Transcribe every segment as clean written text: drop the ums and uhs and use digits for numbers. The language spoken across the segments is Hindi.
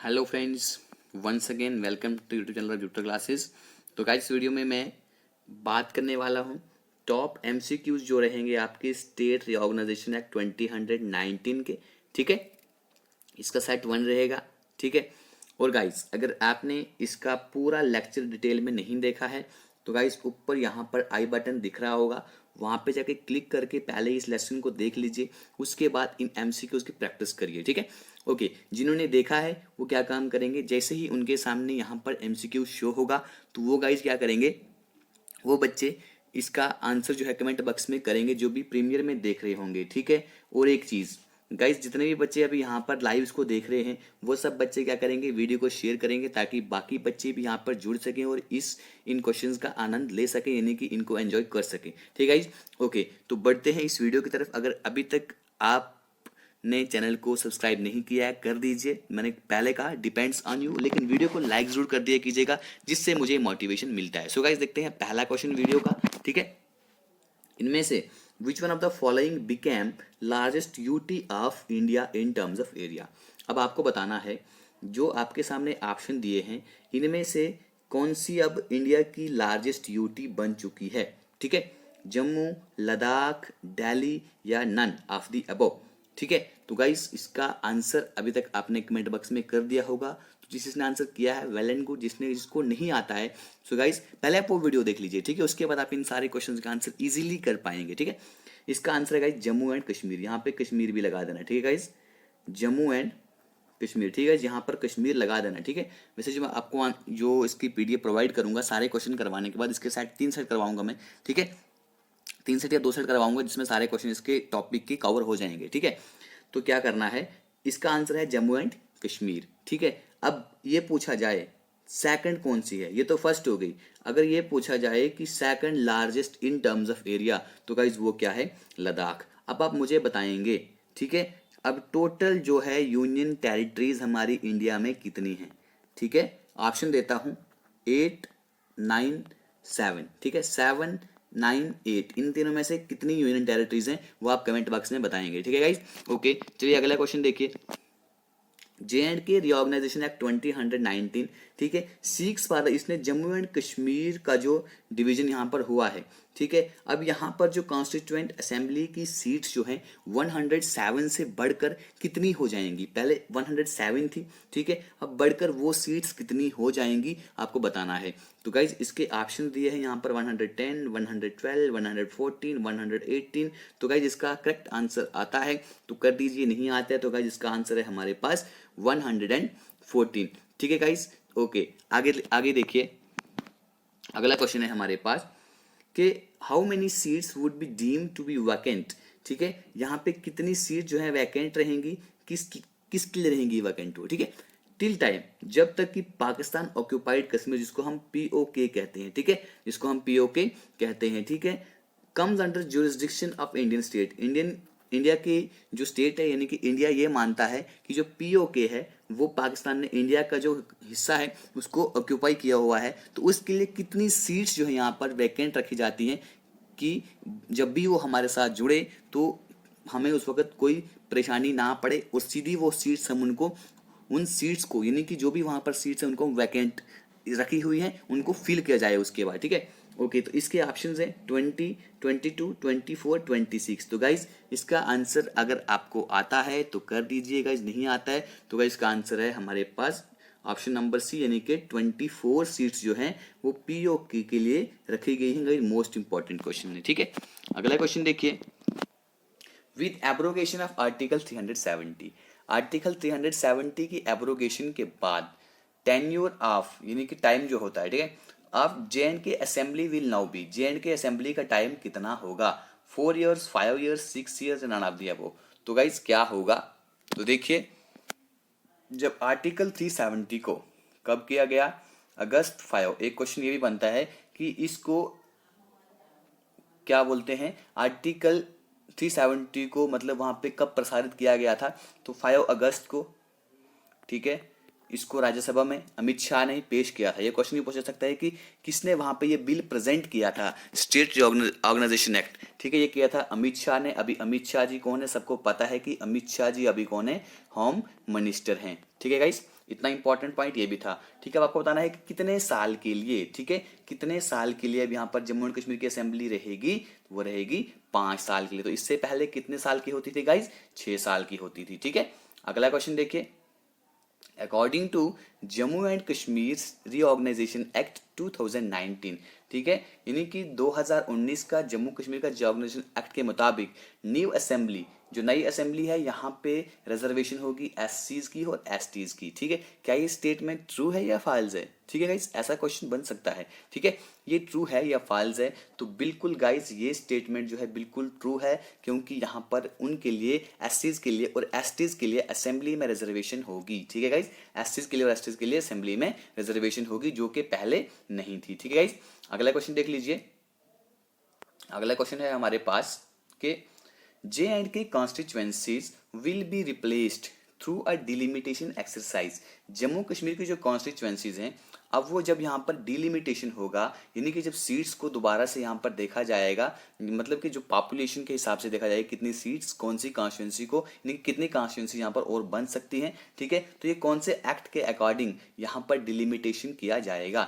Hello friends, once again welcome to YouTube channel जुटर क्लासेस। तो गाइस, इस वीडियो में मैं बात करने वाला हूँ टॉप एमसीक्यूज जो रहेंगे आपके स्टेट रिऑर्गेनाइजेशन एक्ट 2019 के। ठीक है, इसका सेट 1 रहेगा। ठीक है, और गाइस अगर आपने इसका पूरा लेक्चर डिटेल में नहीं देखा है तो गाइस ऊपर यहाँ पर आई बटन दिख रहा होगा, वहाँ पे जाके क्लिक करके पहले इस लेसन को देख लीजिए, उसके बाद इन एमसीक्यूज की प्रैक्टिस करिए। ठीक है, ओके। जिन्होंने देखा है वो क्या काम करेंगे, जैसे ही उनके सामने यहाँ पर एमसीक्यू शो होगा तो वो गाइस क्या करेंगे, वो बच्चे इसका आंसर जो है कमेंट बॉक्स में करेंगे, जो भी प्रीमियर में देख रहे होंगे। ठीक है, और एक चीज़ गाइस, जितने भी बच्चे अभी यहाँ पर लाइव इसको देख रहे हैं वो सब बच्चे क्या करेंगे, वीडियो को शेयर करेंगे ताकि बाकी बच्चे भी यहाँ पर जुड़ सकें और इन क्वेश्चंस का आनंद ले सकें, यानी कि इनको एंजॉय कर सकें। ठीक है गाइस, ओके। तो बढ़ते हैं इस वीडियो की तरफ। अगर अभी तक आप ने चैनल को सब्सक्राइब नहीं किया है कर दीजिए, मैंने पहले कहा डिपेंड्स ऑन यू, लेकिन वीडियो को लाइक जरूर कर दिया कीजिएगा जिससे मुझे मोटिवेशन मिलता है। सो गाइस, देखते हैं पहला क्वेश्चन वीडियो का। ठीक है, इनमें से which one of the following became largest UT of India in terms of area. अब आपको बताना है, जो आपके सामने ऑप्शन दिए हैं इनमें से कौन सी अब इंडिया की लार्जेस्ट यूटी बन चुकी है। ठीक है, जम्मू, लद्दाख, दिल्ली या नन ऑफ द अबव। ठीक है, तो गाइस इसका आंसर अभी तक आपने कमेंट बॉक्स में कर दिया होगा। तो जिसने आंसर किया है वेल एंड गुड, जिसको नहीं आता है सो गाइस पहले आप वो वीडियो देख लीजिए। ठीक है, उसके बाद आप इन सारे क्वेश्चंस का आंसर इजीली कर पाएंगे। ठीक है, इसका आंसर है गाइस जम्मू एंड कश्मीर। यहाँ पे कश्मीर भी लगा देना। ठीक है गाइस, जम्मू एंड कश्मीर। ठीक है, यहाँ पर कश्मीर लगा देना। ठीक है, वैसे जो मैं आपको जो इसकी पीडीएफ प्रोवाइड करूंगा सारे क्वेश्चन करवाने के बाद, इसके साथ 3 सेट करवाऊंगा मैं। ठीक है, 3 सेट या 2 सेट करवाऊंगा जिसमें सारे क्वेश्चन इसके टॉपिक के कवर हो जाएंगे। ठीक है, तो क्या करना है, इसका आंसर है जम्मू एंड कश्मीर। ठीक है, अब ये पूछा जाए सेकंड कौन सी है, ये तो फर्स्ट हो गई। अगर ये पूछा जाए कि second largest in terms of area तो गाइज वो क्या है, लद्दाख। अब आप मुझे बताएंगे। ठीक है, अब टोटल जो है यूनियन टेरिटरीज हमारी इंडिया में कितनी है। ठीक है, ऑप्शन देता हूं 8, 9, 7। ठीक है, 7, 9, 8 इन तीनों में से कितनी यूनियन टेरिटरीज हैं वो आप कमेंट बॉक्स में बताएंगे। ठीक है गाइज, ओके। चलिए अगला क्वेश्चन देखिए, JNK रिऑर्गेनाइजेशन एक्ट 2019। ठीक है, सिक्स पार इसने जम्मू एंड कश्मीर का जो डिवीजन यहाँ पर हुआ है। ठीक है, अब यहाँ पर जो कॉन्स्टिट्यूएंट असेंबली की सीट्स जो हैं 107 से बढ़कर कितनी हो जाएंगी। पहले 107 थी। ठीक है, अब बढ़कर वो सीट्स कितनी हो जाएंगी आपको बताना है। तो गाइज इसके ऑप्शन दिए हैं यहाँ पर 110, 112, 114, 118। तो गाइज इसका करेक्ट आंसर आता है तो कर दीजिए, नहीं आता है तो गाइज इसका आंसर है हमारे पास 114। ठीक है गाइज, ओके। आगे आगे देखिए, अगला क्वेश्चन है हमारे पास कि how many seats would be deemed to be vacant. ठीक है, यहाँ पे कितनी सीट जो है वैकेंट रहेंगी, किसके लिए रहेंगी वैकेंट हो। ठीक है, टिल टाइम जब तक कि पाकिस्तान ऑक्यूपाइड कश्मीर, जिसको हम POK कहते हैं। ठीक है, जिसको हम POK कहते हैं। ठीक है, comes under jurisdiction of Indian state. India की जो स्टेट है, यानी कि इंडिया ये मानता है कि जो POK है वो पाकिस्तान ने इंडिया का जो हिस्सा है उसको ऑक्यूपाई किया हुआ है। तो उसके लिए कितनी सीट्स जो है यहाँ पर वैकेंट रखी जाती हैं कि जब भी वो हमारे साथ जुड़े तो हमें उस वक्त कोई परेशानी ना पड़े और सीधी वो सीट्स हम उनको, उन सीट्स को, यानी कि जो भी वहाँ पर सीट्स हैं उनको वैकेंट रखी हुई हैं उनको फिल किया जाए उसके बाद। ठीक है, ओके। तो इसके ऑप्शंस हैं 20, 22, 24, 26। तो गाइज इसका आंसर अगर आपको आता है तो कर दीजिए, गाइज नहीं आता है तो गाइज इसका आंसर है हमारे पास ऑप्शन नंबर सी, यानी कि 24 सीट्स जो हैं वो POK के लिए रखी गई हैं। गाइज मोस्ट इंपॉर्टेंट क्वेश्चन है। ठीक है, अगला क्वेश्चन देखिए, with abrogation of article 370। Article 370 की एब्रोगेशन के बाद टेन्योर ऑफ, यानी कि टाइम जो होता है, ठीक है, of JNK assembly will now be. JNK assembly का टाइम कितना होगा, 4 years, 5 years, 6 years, none of the above. तो गाइज क्या होगा, तो देखिए जब आर्टिकल 370 को कब किया गया, अगस्त 5। एक क्वेश्चन ये भी बनता है कि इसको क्या बोलते हैं, आर्टिकल 370 को मतलब वहां पे कब प्रसारित किया गया था, तो 5 अगस्त को। ठीक है, इसको राज्यसभा में अमित शाह ने पेश किया था। ये क्वेश्चन भी पूछा सकता है कि किसने वहाँ पे ये बिल प्रेजेंट किया था, स्टेट ऑर्गेनाइजेशन एक्ट, ठीक है, ये किया था अमित शाह ने। अभी अमित शाह जी कौन है, सबको पता है कि अमित शाह जी अभी कौन है, होम मिनिस्टर हैं, ठीक है गाइस। इतना इंपॉर्टेंट पॉइंट ये भी था, ठीक है। अब आपको बताना है कि कितने साल के लिए, ठीक है, कितने साल के लिए अब यहाँ पर जम्मू एंड कश्मीर की असेंबली रहेगी, वो रहेगी 5 साल के लिए। तो इससे पहले कितने साल की होती थी गाइज, 6 साल की होती थी, ठीक है। अगला क्वेश्चन देखिए, according to Jammu and Kashmir reorganisation act 2019, ठीक है, यानी कि 2019 का जम्मू कश्मीर का रीऑर्गेनाइजेशन एक्ट के मुताबिक न्यू असेंबली, जो नई असेंबली है, यहाँ पे रिजर्वेशन होगी एससीज की और एसटीज की, ठीक है। क्या ये स्टेटमेंट ट्रू है या फॉल्स है, ठीक है गाइस, ऐसा क्वेश्चन बन सकता है, ठीक है। ये ट्रू है या फॉल्स है, तो बिल्कुल गाइस ये स्टेटमेंट जो है बिल्कुल ट्रू है, क्योंकि यहाँ पर उनके लिए, एससीज के लिए और एसटीज के लिए असेंबली में रिजर्वेशन होगी, ठीक है गाइस। एससीज के लिए और एसटीज के लिए असेंबली में रिजर्वेशन होगी, जो कि पहले नहीं थी, ठीक है गाइस। अगला क्वेश्चन देख लीजिए। अगला क्वेश्चन है हमारे पास कि J&K constituencies will be replaced through a delimitation exercise। Jammu Kashmir की जो कॉन्स्टिट्यूएंसीज हैं, अब वो जब यहाँ पर डिलिमिटेशन होगा, यानी कि जब सीट्स को दोबारा से यहाँ पर देखा जाएगा, मतलब कि जो पॉपुलेशन के हिसाब से देखा जाएगा कितनी सीट्स कौन सी कॉन्स्टिट्यूएंसी को, यानी कि कितनी कॉन्स्टिट्यूएंसी यहाँ पर और बन सकती हैं, ठीक है। तो ये कौन से एक्ट के अकॉर्डिंग यहाँ पर डिलिमिटेशन किया जाएगा,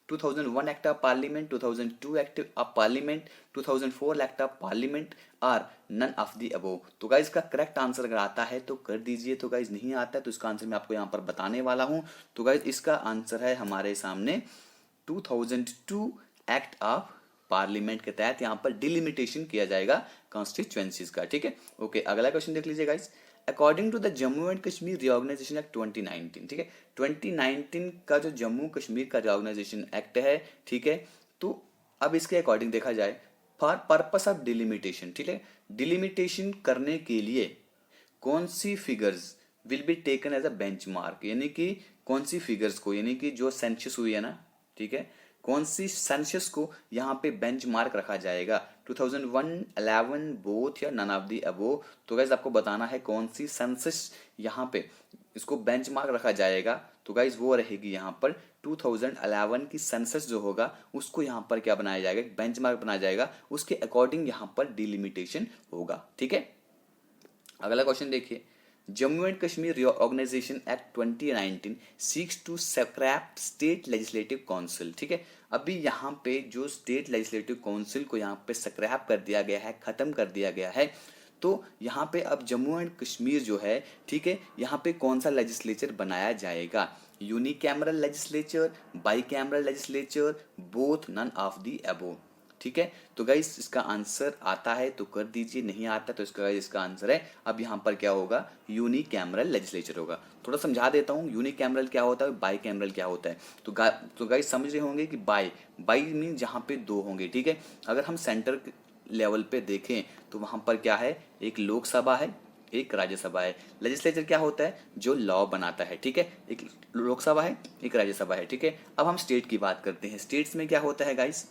2001 act of parliament, 2002 act of parliament, 2004 act of parliament और नन ऑफ दी अबोव। तो गाइज इसका करेक्ट आंसर अगर आता है तो कर दीजिए, तो गाइज नहीं आता है तो इसका आंसर मैं आपको यहाँ पर बताने वाला हूँ। तो गाइज इसका आंसर है हमारे सामने 2002 एक्ट ऑफ पार्लियामेंट के तहत यहाँ पर डिलिमिटेशन किया जाएगा कॉन्स्टिट्यूएंसीज का, ठीक है। ओके, अगला क्वेश्चन देख लीजिए guys. According to the Jammu and Kashmir reorganisation act 2019, ठीक है, 2019 का जो जम्मू कश्मीर का रीऑर्गेनाइजेशन एक्ट है, ठीक है, तो अब इसके अकॉर्डिंग देखा जाए फॉर पर्पस ऑफ डिलिमिटेशन, ठीक है, डिलिमिटेशन करने के लिए कौन सी figures will be taken as a benchmark, यानी कि कौन सी फिगर्स को, यानी कि जो सेंसस हुई है ना, ठीक है, कौन सी सेंसस को यहाँ पे बेंचमार्क रखा जाएगा, 2001, 11 बोथ या नन ऑफ दी अबोव। तो गाइज आपको बताना है कौन सी सेंसस यहाँ पे इसको बेंचमार्क रखा जाएगा, तो गाइज वो रहेगी यहाँ पर 2011 की सेंसस जो होगा उसको यहाँ पर क्या बनाया जाएगा, बेंचमार्क बनाया जाएगा, उसके अकॉर्डिंग यहाँ पर डिलिमिटेशन होगा, ठीक है। अगला क्वेश्चन देखिए, Jammu and Kashmir reorganisation act 2019 seeks to scrap state legislative council, ठीक है। अभी यहाँ पे जो स्टेट लेजिस्लेटिव काउंसिल को यहाँ पे स्क्रैप कर दिया गया है, खत्म कर दिया गया है, तो यहाँ पे अब जम्मू एंड कश्मीर जो है, ठीक है, यहाँ पे कौन सा लेजिस्लेचर बनाया जाएगा, unicameral legislature, bicameral legislature, both, none of the above, ठीक है। तो गाइस इसका आंसर आता है तो कर दीजिए, नहीं आता तो इसका आंसर है अब यहाँ पर क्या होगा, यूनिकैमरल लेजिस्लेचर होगा। थोड़ा समझा देता हूँ यूनिकैमरल क्या होता है, बाई कैमरल क्या होता है। तो गाइस समझ रहे होंगे कि बाई मीन जहाँ पे 2 होंगे, ठीक है। अगर हम सेंटर लेवल पे देखें तो वहाँ पर क्या है, एक लोकसभा है, एक राज्यसभा है। लेजिस्लेचर क्या होता है, जो लॉ बनाता है, ठीक है, एक लोकसभा है, एक राज्यसभा है, ठीक है। अब हम स्टेट की बात करते हैं, स्टेट्स में क्या होता है गाइस,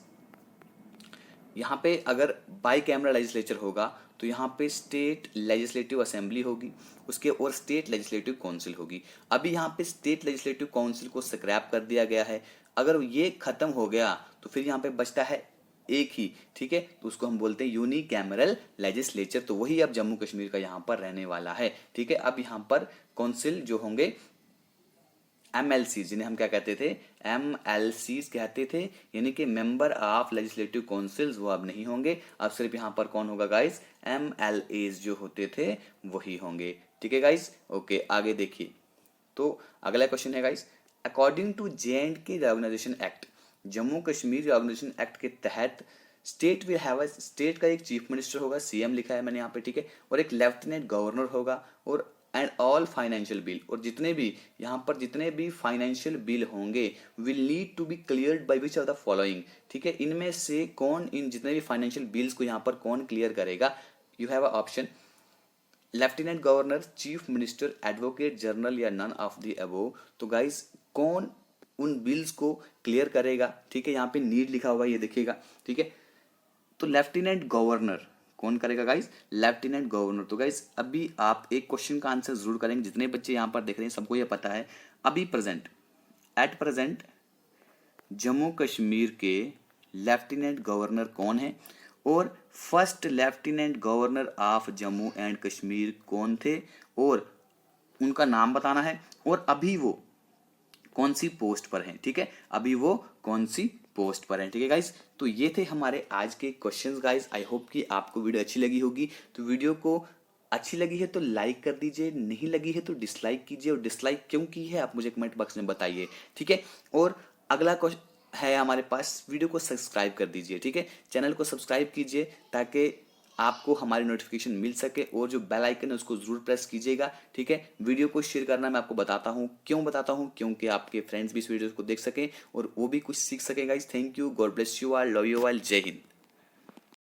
यहाँ पे अगर बाई कैमरा लेजिस्लेचर होगा तो यहाँ पे स्टेट लेजिस्लेटिव असेंबली होगी, उसके और स्टेट लेजिस्लेटिव काउंसिल होगी। अभी यहाँ पे स्टेट लेजिस्लेटिव काउंसिल को स्क्रैप कर दिया गया है, अगर ये खत्म हो गया तो फिर यहाँ पे बचता है एक ही, ठीक है, तो उसको हम बोलते हैं यूनिकैमरल लेजिस्लेचर। तो वही अब जम्मू कश्मीर का यहाँ पर रहने वाला है, ठीक है। अब यहाँ पर काउंसिल जो होंगे MLC, जिन्हें हम क्या कहते थे, MLC कहते थे, यानी कि मेंबर ऑफ लेजिस्लेटिव काउंसिल्स, वो अब नहीं होंगे। अब सिर्फ यहाँ पर कौन होगा गाइस, MLAs जो होते थे वही होंगे, ठीक है गाइस। ओके, आगे देखिए, तो अगला क्वेश्चन है guys, according to J&K reorganisation act, Jammu Kashmir reorganisation act के तहत state will have a, state का एक चीफ मिनिस्टर होगा, CM लिखा है मैंने यहाँ पे, ठीक है, और एक लेफ्टिनेंट गवर्नर होगा, और एंड ऑल फाइनेंशियल बिल, और जितने भी यहाँ पर जितने भी फाइनेंशियल बिल होंगे will need to be cleared by which of the following, ठीक है, इनमें से कौन, इन जितने भी फाइनेंशियल बिल्स को यहाँ पर कौन क्लियर करेगा, you have a option lieutenant governor, chief minister, advocate general या नन ऑफ द अबोव। तो गाइस कौन उन बिल्स को क्लियर करेगा, ठीक है, यहाँ पे नीड लिखा हुआ ये देखिएगा, ठीक है। तो लेफ्टिनेंट गवर्नर, कौन करेगा गाइस? Lieutenant governor. तो गाइस अभी आप एक क्वेश्चन का आंसर जरूर करेंगे, जितने बच्चे यहाँ पर देख रहे हैं सबको ये पता है। अभी एट प्रेजेंट जम्मू कश्मीर के लेफ्टिनेंट गवर्नर कौन है, और first lieutenant governor of Jammu and Kashmir कौन थे, और उनका नाम बताना है, और अभी वो कौन सी पोस्ट पर हैं। ठीक है, अभी वो कौन सी पोस्ट पर हैं। ठीक है गाइस, तो ये थे हमारे आज के क्वेश्चंस गाइस। आई होप कि आपको वीडियो अच्छी लगी होगी। तो वीडियो को अच्छी लगी है तो लाइक कर दीजिए, नहीं लगी है तो डिसलाइक कीजिए, और डिसलाइक क्यों की है आप मुझे कमेंट बॉक्स में बताइए। ठीक है, और अगला क्वेश्चन है हमारे पास, वीडियो को सब्सक्राइब कर दीजिए। ठीक है, चैनल को सब्सक्राइब कीजिए ताकि आपको हमारी नोटिफिकेशन मिल सके, और जो बेल आइकन है उसको जरूर प्रेस कीजिएगा। ठीक है, वीडियो को शेयर करना मैं आपको बताता हूँ, क्यों बताता हूँ, क्योंकि आपके फ्रेंड्स भी इस वीडियो को देख सकें और वो भी कुछ सीख सकें guys. Thank you, God bless you all, love you all, जय हिंद।